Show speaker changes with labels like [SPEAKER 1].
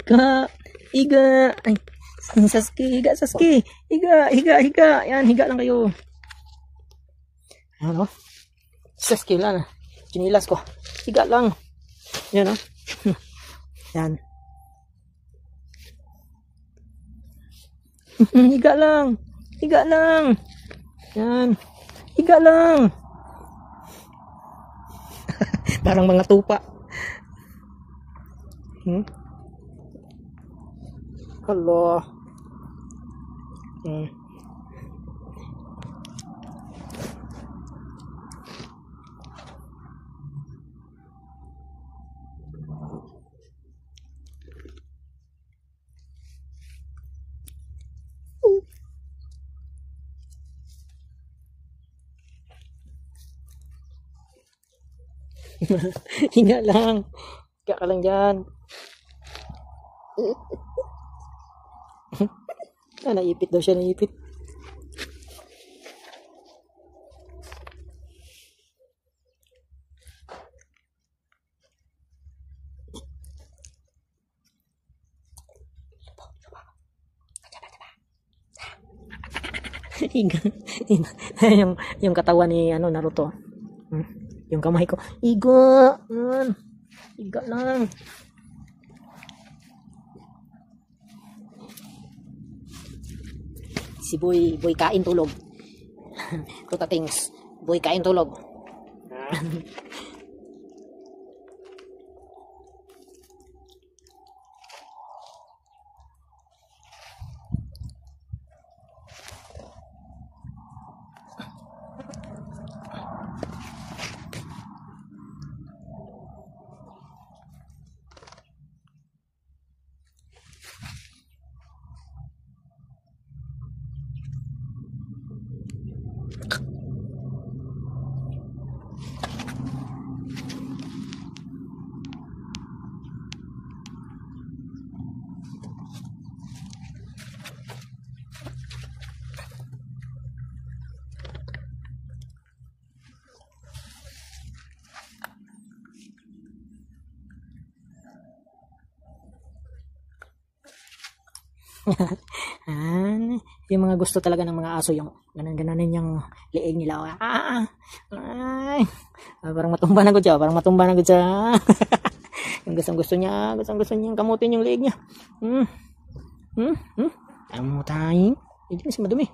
[SPEAKER 1] Iga. Iga. Ay, Sasuke, higa, Sasuke. Higa, higa, higa. Yan, higa lang kayo. Ano? Sasuke lang. Chinilas ko. Higa lang. Yan, oh. Yan. Higa lang. Higa lang. Yan. Higa lang. Parang mga tupa. Allah. Higa lang. Higa ka lang dyan. Naipit daw siya, naipit. Higa. yung katawan ni Naruto. Yung kamay ko. Higa. Higa lang. Si Boy kain tulog. Tuta things. Boy kain tulog. Yung mga gusto talaga ng mga aso, yung ganan-gananin yung liig nila. Ay, parang matumba na ko siya, yung gusto niya yung kamutin yung liig niya. Kamutin, hindi na si madumi.